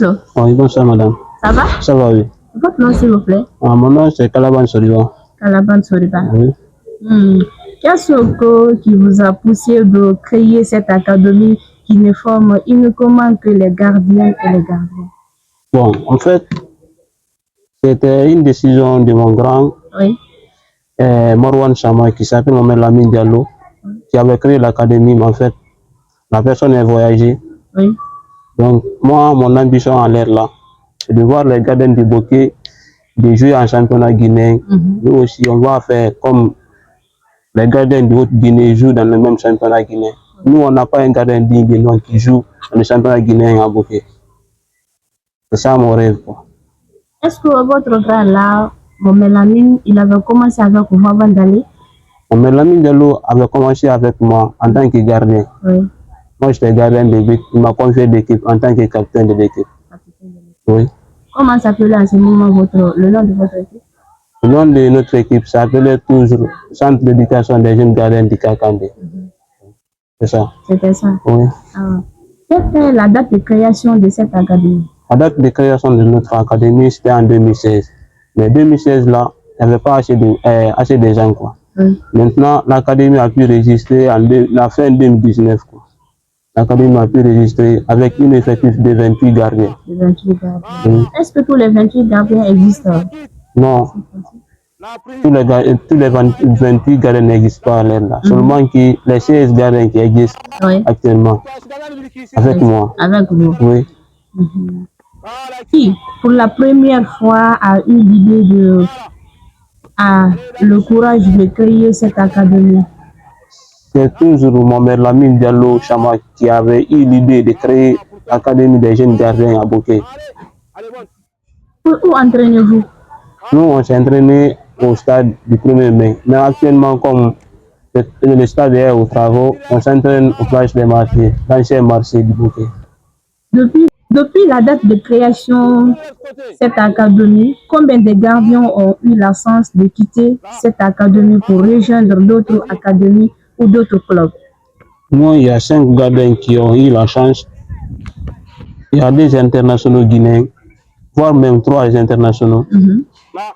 Bonjour. Oui, bonsoir madame. Ça va? Ça va, oui. Votre nom s'il vous plaît? Mon nom c'est Calaban Soriba. Calaban Soriba. Oui. Qu'est-ce qui vous a poussé de créer cette académie qui ne forme uniquement que les gardiens et les gardiens? Bon, en fait, c'était une décision de mon grand, Oui. Marwan Chama, qui s'appelle Mohamed Lamine Diallo, qui avait créé l'académie, mais en fait, la personne est voyagée. Oui. Donc, moi, mon ambition en l'air là, c'est de voir les gardiens du Bokeh, de jouer en championnat guinéen. Nous aussi, on va faire comme les gardiens de Haute-Guinée jouent dans le même championnat guinéen. Nous, on n'a pas un gardien digne de nom qui joue dans le championnat guinéen à Bokeh. C'est ça mon rêve, quoi. Est-ce que votre grand là, Mohamed Lamine, il avait commencé avec vous avant d'aller? Mohamed Lamine Diallo avait commencé avec moi en tant que gardien. Oui. Moi, j'étais gardien de but. Il m'a confié l'équipe en tant que capitaine de l'équipe. Oui. Comment s'appelait à ce moment le nom de votre équipe? Le nom de notre équipe s'appelait toujours Centre d'éducation des jeunes gardiens du Kakandé. C'est ça. C'était ça? Oui. Quelle est la date de création de cette académie? La date de création de notre académie, c'était en 2016. Mais 2016, là, il n'y avait pas assez de gens, quoi. Oui. Maintenant, l'académie a pu résister la fin 2019, quoi. L'académie a pu résister avec une effectif de 28 gardiens. 28 gardiens. Oui. Est-ce que tous les 28 gardiens existent? Non. Tous les 28 gardiens n'existent pas à l'air là. Seulement que les 16 gardiens qui existent actuellement. Avec moi. Avec vous? Oui. Qui, pour la première fois, a eu l'idée le courage de créer cette académie? C'est toujours Mohamed Lamine Diallo Chama qui avait eu l'idée de créer l'académie des jeunes gardiens à Bokeh. Où entraînez-vous? Nous, on s'est entraîné au stade du 1er mai. Mais actuellement, comme le stade est aux travaux, on s'entraîne au plage des marchés, l'ancien marché du Bokeh. Depuis la date de création de cette académie, combien de gardiens ont eu la chance de quitter cette académie pour rejoindre d'autres académies ou d'autres clubs? Moi, il y a 5 gardiens qui ont eu la chance. Il y a des internationaux guinéens, voire même 3 internationaux.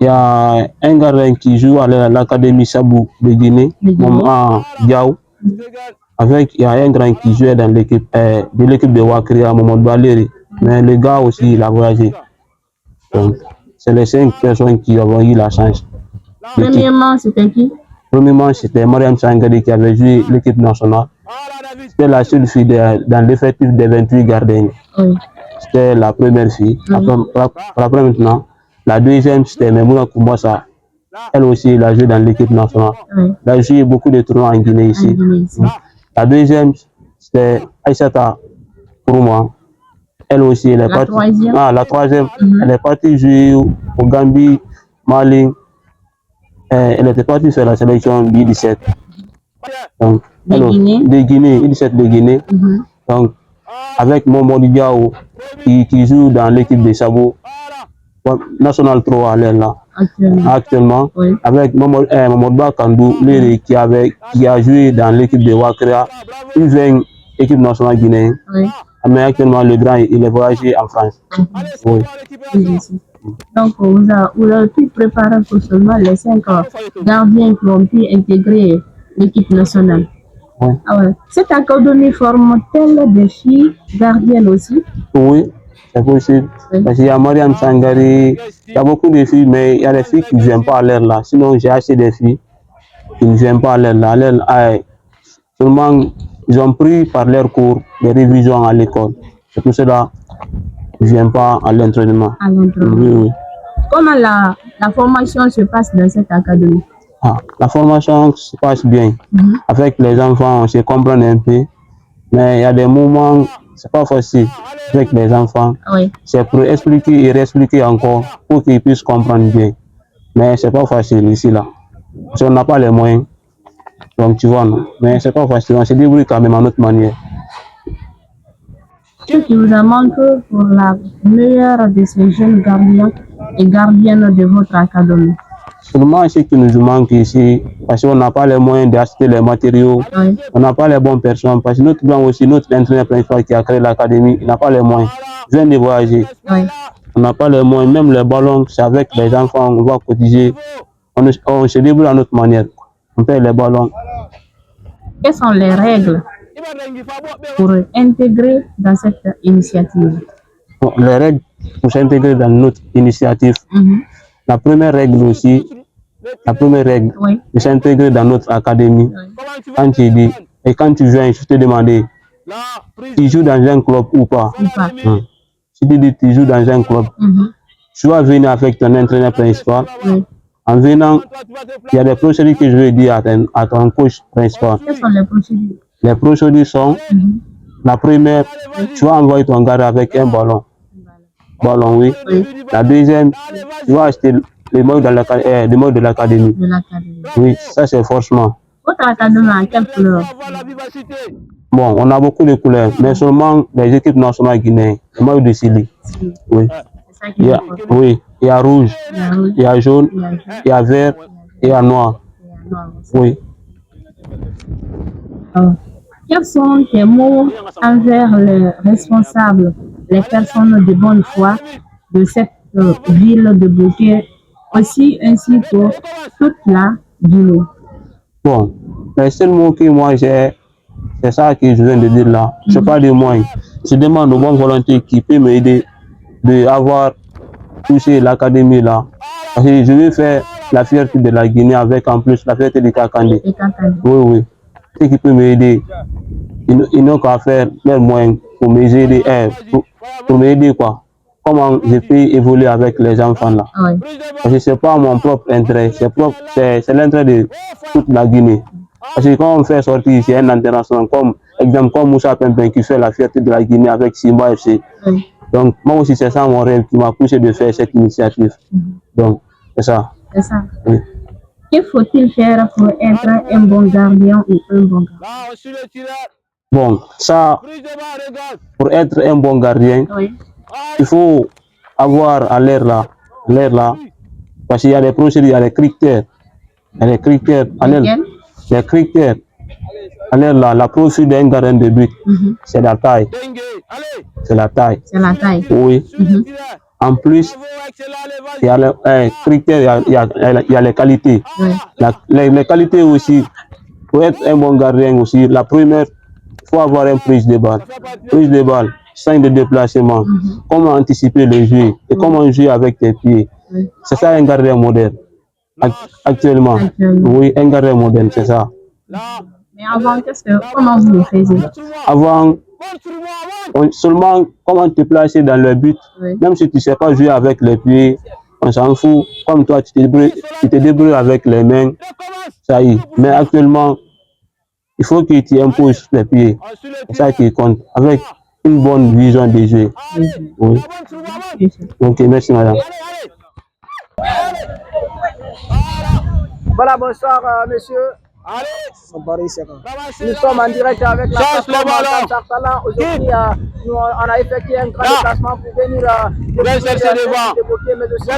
Il y a un gardien qui joue à l'académie Sabou de Guinée, Maman Diaw. Il y a un grand qui jouait dans l'équipe de Wakria, Maman Baleri. Mais le gars aussi, il a voyagé. Donc, c'est les 5 personnes qui ont eu la chance. Premièrement, c'était qui? Premièrement, c'était Mariam Sangari qui avait joué l'équipe nationale. C'était la seule fille dans l'effectif des 28 gardiens. Oui. C'était la première fille. Après maintenant, la deuxième, c'était Memouna Koumbassa. Elle aussi, elle a joué dans l'équipe nationale. Oui. Elle a joué beaucoup de tournois en Guinée ici. La deuxième, c'était Aïssata Kourouma. Elle aussi, elle est partie. La troisième, elle est partie jouer au Gambie, Mali. Elle était partie sur la sélection B17. Donc, de Guinée, U17 de Guinée. Donc, avec Momo Diao qui joue dans l'équipe de Sabo, National 3 à l'air là. Actuellement. Oui. Avec Momodba Kandou, qui a joué dans l'équipe de Wakria, U20, équipe nationale guinéenne. Oui. Mais actuellement, le grand, il est voyagé en France. Oui. Donc, vous avez pu préparer pour seulement les 5 gardiens qui ont pu intégrer l'équipe nationale. Oui. Cette académie forme-t-elle des filles gardiennes aussi? Oui, c'est possible. Oui. Parce qu'il y a Mariam Sangari, il y a beaucoup de filles, mais il y a des filles qui ne viennent pas à l'air là. Sinon, j'ai assez de filles qui ne viennent pas à l'air là. Seulement, ils ont pris par leur cours des révisions à l'école. C'est pour cela qu'ils ne viennent pas à l'entraînement. Oui, oui. Comment la formation se passe dans cette académie? La formation se passe bien. Avec les enfants, on se comprend un peu. Mais il y a des moments, c'est pas facile avec les enfants. Oui. C'est pour expliquer et réexpliquer encore pour qu'ils puissent comprendre bien. Mais c'est pas facile ici là. Parce qu'on n'a pas les moyens. Donc tu vois, non. Mais c'est pas facile. On se débrouille quand même à notre manière. Ce qui vous a manqué pour la meilleure de ces jeunes gardiens et gardiennes de votre académie? Seulement ce qui nous manque ici, parce qu'on n'a pas les moyens d'acheter les matériaux, Oui. on n'a pas les bonnes personnes, parce que notre plan aussi, notre entraîneur principal qui a créé l'académie, il n'a pas les moyens. Je viens de voyager. Oui. On n'a pas les moyens, même les ballons, c'est avec les enfants, on va cotiser. On se débrouille à notre manière. On paye les ballons. Quelles sont les règles pour intégrer dans cette initiative? Bon, les règles pour s'intégrer dans notre initiative. La première règle aussi, Oui. de s'intégrer dans notre académie. Oui. Quand tu dis, et quand tu viens, je te demande, tu joues dans un club ou pas? Ou pas. Si tu dis tu joues dans un club, tu vas venir avec ton entraîneur principal. Oui. En venant, il y a des procédures que je vais dire à ton coach principal. Quelles sont les procédures? Les procédures sont, la première, tu vas envoyer ton gars avec un ballon. Ballon, oui. La deuxième, tu vas acheter les mots de l'académie. De l'académie. Oui, ça c'est forcément. Votre académie a quelle couleur? Bon, on a beaucoup de couleurs, mais seulement les équipes nationales guinéennes, le maillot de Sili. Oui. C'est ça qui est important. Oui, il y a rouge, il y a jaune, il y a vert, et il y a noir. Oui. Quels sont tes mots envers les responsables, les personnes de bonne foi de cette ville de beauté, aussi ainsi que toute la Guinée? Bon, les seuls mots que moi j'ai, c'est ça que je viens de dire là. Je ne sais pas de moi. Je demande aux bonnes volontés qui peuvent m'aider d'avoir touché l'académie là. Parce que je vais faire la fierté de la Guinée avec en plus la fierté de Kakandé. Oui, oui. Ceux qui peuvent m'aider, ils n'ont qu'à faire leurs moyens pour m'aider, pour m'aider quoi. Comment je peux évoluer avec les enfants là. Parce que ce n'est pas mon propre intérêt, c'est l'intérêt de toute la Guinée. Parce que quand on fait sortir ici un international, comme Moussa Pempin qui fait la fierté de la Guinée avec Simba FC. Donc moi aussi c'est ça mon rêve qui m'a poussé de faire cette initiative. Donc c'est ça. C'est ça. Oui. Que faut-il faire pour être un bon gardien ou un bon gardien? Bon, ça, pour être un bon gardien, il faut avoir à l'air là, parce qu'il y a des procédures, il y a des critères. Il y a des critères, les critères, à l'air là, la procédure d'un gardien de but, c'est la taille. C'est la taille. C'est la taille. Oui. En plus, il y a les critères, il y a les qualités. Les qualités aussi, pour être un bon gardien aussi, la première, il faut avoir une prise de balle. Prise de balle, sans de déplacement. Comment anticiper le jeu et comment jouer avec tes pieds. C'est ça un gardien moderne. Actuellement, oui, un gardien moderne, c'est ça. Mais avant, comment vous le faisiez? Avant, seulement comment te placer dans le but. Même si tu ne sais pas jouer avec les pieds, on s'en fout. Comme toi, tu te débrouilles avec les mains, ça y est. Mais actuellement, il faut que tu imposes les pieds. C'est ça qui compte. Avec une bonne vision des jeux. Oui. Ok, merci madame. Voilà, bonsoir monsieur. Nous sommes en direct avec la plateforme Sartala. Aujourd'hui, on a effectué un grand déplacement pour venir débloquer, mais aussi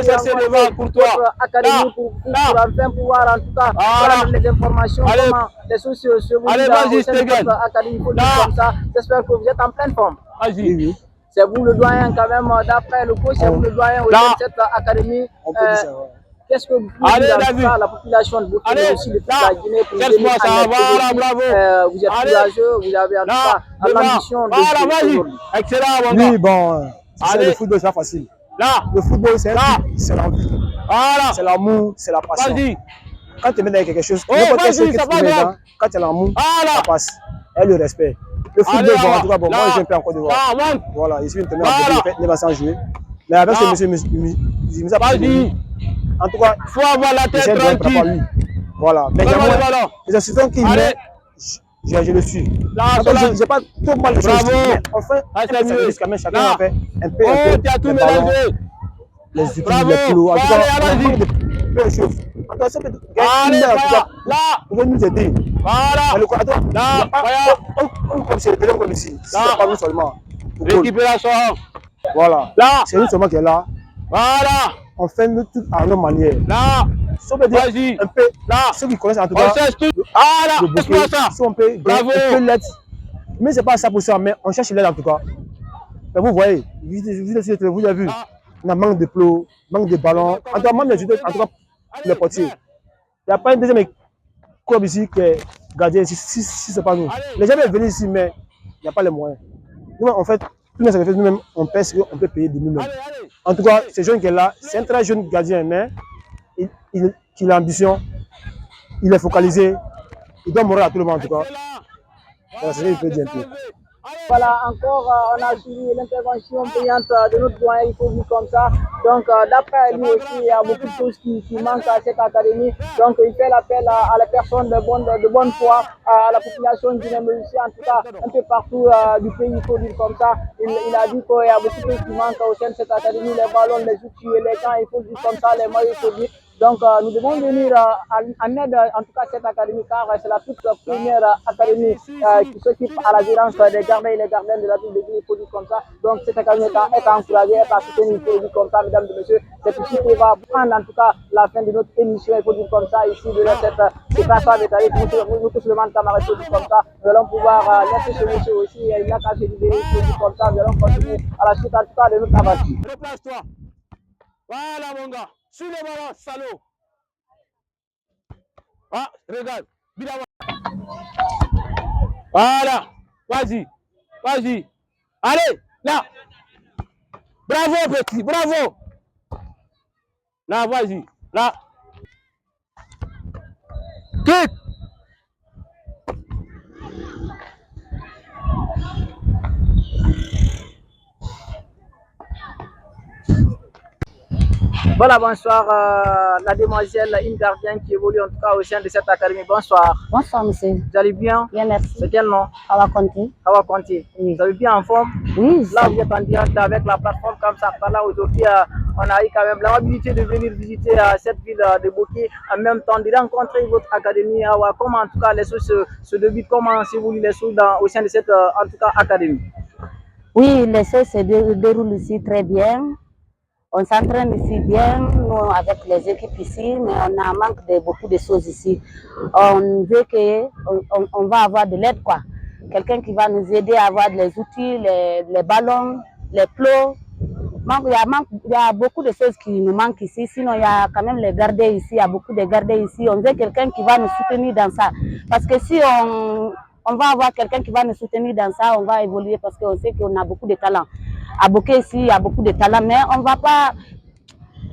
pour votre académie pour enfin pouvoir en tout cas prendre les informations, comment les choses se vivent au sein de votre académie, comme ça. J'espère que vous êtes en pleine forme. C'est vous le doyen quand même, d'après le coach, c'est vous le doyen de cette académie. Qu'est-ce que vous pouvez dire à la population de Burkina, mais aussi de toute la Guinée pour venir en vous êtes courageux, vous avez en tout cas l'ambition de jouer aujourd'hui. Excellent, oui, bon, le football, c'est pas facile. Le football, c'est l'envie. C'est l'amour, c'est la passion. Quand tu mets dans quelque chose, n'importe quelle chose que tu mets dedans, quand tu as l'amour, ça passe. Et le respect. Le football, bon, en tout cas, bon, moi, j'ai un peu en Côte d'Ivoire. Voilà, ici, une en 9 ans jouer. Mais avec ce monsieur, il nous a pas dit. En tout cas, il faut avoir la tête tranquille. Voilà. Mais les assistants qui met, je le suis. Je n'ai pas trop mal de choses. Mais enfin, quand même, chacun a fait un peu. Les ballons, les outils, les plots. En tout cas, on a plein de choses. En tout cas, ça peut gagner pour nous aider. Voilà. Comme c'est le terrain comme ici. C'est pas nous seulement. Récupération. Voilà. C'est nous seulement qui est là. Voilà. On fait tout à nos manières. Là, Si on peut dire un peu, ceux qui connaissent en tout cas le bouquet, si on peut l'être. Mais c'est pas ça pour ça, mais on cherche l'aide en tout cas. Mais vous voyez, vous avez vu, on a manque de plots, manque de ballons, en tout cas, manque de en tout cas, les portiers. Il n'y a pas une deuxième club ici qui est gardien si ce n'est pas nous. Les gens veulent venir ici, mais il n'y a pas les moyens. Nous, en fait, tous nos sacrifices, nous-mêmes, on paie ce qu'on peut payer de nous-mêmes. En tout cas, ce jeune qui est là, c'est un très jeune gardien, mais il a l'ambition, il est focalisé, il doit mourir à tout le monde en tout cas. Voilà, c'est ce qu'il peut dire un peu. Voilà, encore, on a suivi l'intervention payante de notre doyen, il faut dire comme ça. Donc, d'après lui aussi, il y a beaucoup de choses qui manquent à cette académie. Donc, il fait l'appel à la personne de bonne foi, à la population guinéenne, mais aussi en tout cas un peu partout du pays, il faut dire comme ça. Il a dit qu'il y a beaucoup de choses qui manquent au sein de cette académie, les ballons, les outils, les camps, il faut dire comme ça, les moyens, il faut dire. Donc, nous devons venir en aide, en tout cas, cette académie, car c'est la toute première académie qui s'occupe à la gérance des gardiens et les gardiens de la ville de Guinée, il faut dire comme ça. Donc, cette académie est encouragée, est à soutenir, il faut dire comme ça, mesdames et messieurs. C'est ici qu'on va prendre, en tout cas, la fin de notre émission, il faut dire comme ça, ici, de cette plateforme métallique, nous tous le monde camarades, il faut dire comme ça. Nous allons pouvoir laisser ce monsieur aussi, il n'a qu'à se libérer, il faut dire comme ça. Nous allons continuer à la suite, en tout cas, de notre aventure. Replace-toi. Voilà, mon gars. Sur le ballon, salaud. Ah, regarde. Voilà. Vas-y. Vas-y. Allez, là. Bravo, petit. Bravo. Là, vas-y. Là. Kick. Voilà, bonsoir, la demoiselle, une gardienne qui évolue en tout cas au sein de cette académie. Bonsoir. Bonsoir, monsieur. Vous allez bien? Bien, merci. C'est quel nom? Awa Conti. Awa Conti. Oui. Vous allez bien en forme? Oui. Là, vous êtes en direct avec la plateforme comme ça. Là, aujourd'hui, on a eu quand même l'amabilité de venir visiter cette ville de Boké. En même temps, de rencontrer votre académie. Awa, comment en tout cas les choses se débutent, comment s'évoluent les choses au sein de cette en tout cas académie? Oui, les choses se déroulent ici très bien. On s'entraîne ici bien, nous avec les équipes ici, mais on a manque de beaucoup de choses ici. On veut on va avoir de l'aide, quoi. Quelqu'un qui va nous aider à avoir les outils, les ballons, les plots. Il y a beaucoup de choses qui nous manquent ici. Sinon, il y a quand même les gardiens ici, il y a beaucoup de gardiens ici. On veut quelqu'un qui va nous soutenir dans ça. Parce que si on va avoir quelqu'un qui va nous soutenir dans ça, on va évoluer parce qu'on sait qu'on a beaucoup de talent. À Boké ici, il y a beaucoup de talent, mais on va pas.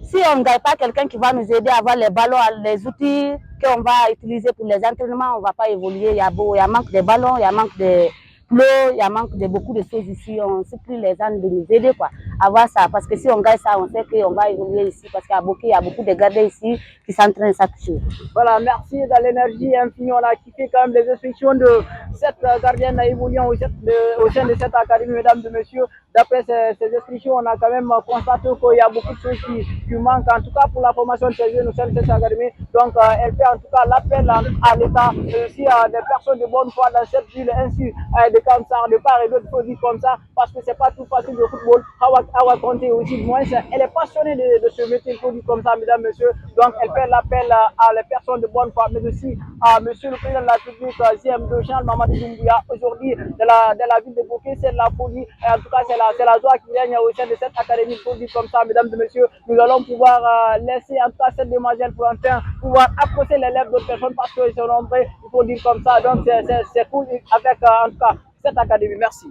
Si on ne gagne pas quelqu'un qui va nous aider à avoir les ballons, les outils qu'on va utiliser pour les entraînements, on ne va pas évoluer. Il y a manque de ballons, il y a manque de plots, il y a manque de beaucoup de choses ici. On supplie les gens de nous aider, quoi, à voir ça. Parce que si on gagne ça, on sait qu'on va évoluer ici. Parce qu'à Boké, il y a beaucoup de gardiens ici qui s'entraînent chaque jour. Voilà, merci de l'énergie infinie. On a kiffé quand même les instructions de cette gardienne évoluant au sein de cette académie, mesdames et messieurs. D'après ces instructions, on a quand même constaté qu'il y a beaucoup de choses qui manquent, en tout cas pour la formation de ces jeunes au sein de cette académie. Donc, elle fait en tout cas l'appel à l'État et aussi à des personnes de bonne foi dans cette ville, ainsi de Kamsar, de part et d'autre produits comme ça, parce que c'est pas tout facile le football. Awa Conti aussi, moins, elle est passionnée de ce métier, produit comme ça, mesdames et messieurs. Donc, elle fait l'appel à les personnes de bonne foi, mais aussi à monsieur le président de la République, CM2, Jean Mamadou Doumbouya. Aujourd'hui, de la ville de Boké, c'est la folie. En tout cas, c'est la joie qui règne au sein de cette académie, produit comme ça, mesdames et messieurs. Nous allons pouvoir laisser en tout cas cette demoiselle pour enfin pouvoir approcher les lèvres d'autres personnes parce qu'ils sont nombreux, il faut dire comme ça. Donc, c'est cool avec en tout cas cette académie. Merci.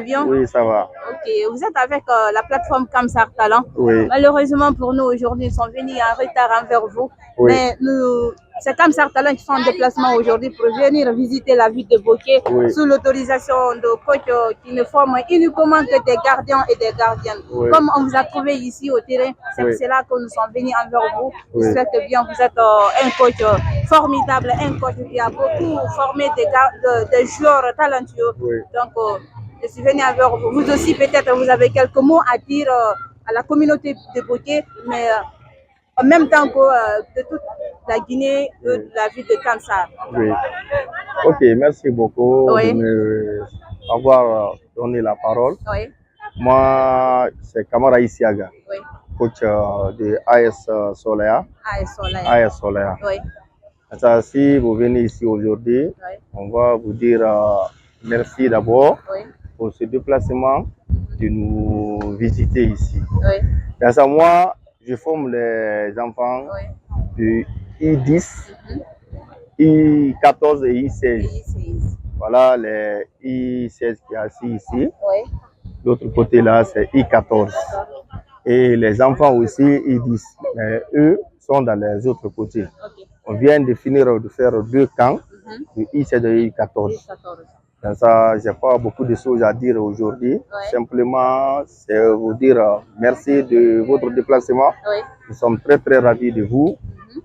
Bien. Oui, ça va. Ok, vous êtes avec la plateforme Kamsar Talent. Oui. Malheureusement pour nous aujourd'hui, nous sommes venus en retard envers vous. Oui. Mais c'est Kamsar Talent qui font un déplacement aujourd'hui pour venir visiter la ville de Boké, oui, sous l'autorisation de coach qui ne forme uniquement que des gardiens et des gardiennes. Oui. Comme on vous a trouvé ici au terrain, c'est oui, pour cela que nous sommes venus envers vous. Oui. Je souhaite bien, vous êtes un coach formidable, un coach qui a beaucoup formé des joueurs talentueux. Oui. Donc, je suis venue envers vous. Vous aussi, peut-être, vous avez quelques mots à dire à la communauté de Boké, mais en même temps que de toute la Guinée, de la ville de Kamsar. Oui. Ok, merci beaucoup Oui. de m'avoir donné la parole. Oui. Moi, c'est Kamara Isiaga. Oui. coach de AS Solea. AS Solea. Oui. Ça, si vous venez ici aujourd'hui, on va vous dire merci d'abord pour ce déplacement de nous visiter ici. Dans ça, moi, je forme les enfants de I10, I14 et I16. Voilà les I16 qui sont assis ici. L'autre côté là, c'est I14. Et les enfants aussi, I10. Mais eux sont dans les autres côtés. On vient de finir de faire 2 camps, de I16 et I14. Dans ça, je n'ai pas beaucoup de choses à dire aujourd'hui. Simplement, c'est vous dire merci de votre déplacement. Nous sommes très très ravis de vous.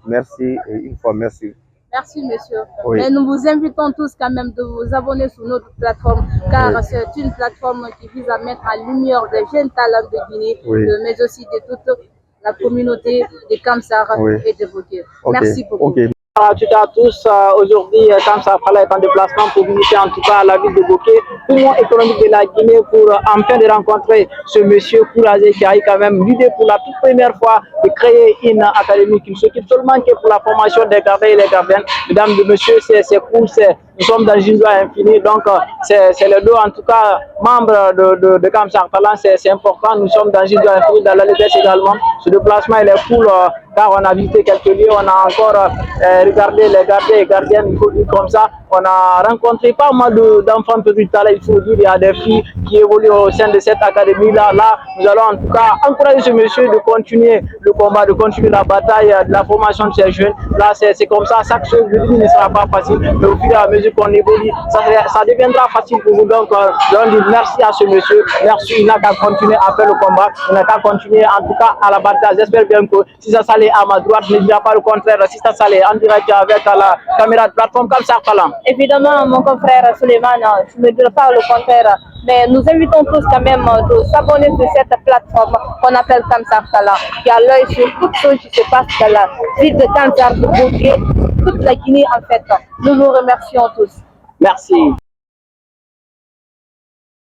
Merci et une fois merci. Merci, monsieur. Mais nous vous invitons tous quand même de vous abonner sur notre plateforme, car c'est une plateforme qui vise à mettre en lumière des jeunes talents de Guinée, mais aussi de toute la communauté de Kamsar et de Boké. Merci beaucoup. À tous, aujourd'hui, Kamsar Fala est en déplacement pour visiter en tout cas la ville de Boké, poumon économique de la Guinée, pour enfin de rencontrer ce monsieur Kourazé qui a eu quand même l'idée pour la toute première fois de créer une académie qui ne s'occupe seulement que pour la formation des gardiens et les gardiennes. Mesdames et messieurs, c'est cool, nous sommes dans une joie infinie, donc c'est le dos en tout cas membre de Kamsar Fala, c'est important, nous sommes dans une joie infinie, dans la Légesse également. Ce déplacement il est cool car on a visité quelques lieux, on a encore regardé les gardiens et gardiennes, il faut dire comme ça. On a rencontré pas mal d'enfants petits talents, il faut dire, il y a des filles qui évoluent au sein de cette académie-là. Là, nous allons en tout cas encourager ce monsieur de continuer le combat, de continuer la bataille de la formation de ces jeunes. Là, c'est comme ça, chaque chose ne sera pas facile, mais au fur et à mesure qu'on évolue, ça deviendra facile pour vous. Donc, je dis merci à ce monsieur, merci, il n'a qu'à continuer à faire le combat, il n'a qu'à continuer en tout cas à la bataille. J'espère bien que si ça s'allait à ma droite, ne dira pas le contraire, si ça s'allait en direct avec la caméra de plateforme Kamsar Fala. Évidemment, mon confrère Suleiman, je ne dirais pas le contraire, mais nous invitons tous quand même de s'abonner sur cette plateforme qu'on appelle Kamsar Fala, qui a l'œil sur toutes choses qui se passent dans la ville de Kamsar, de Boké, toute la Guinée en fait. Nous vous remercions tous. Merci.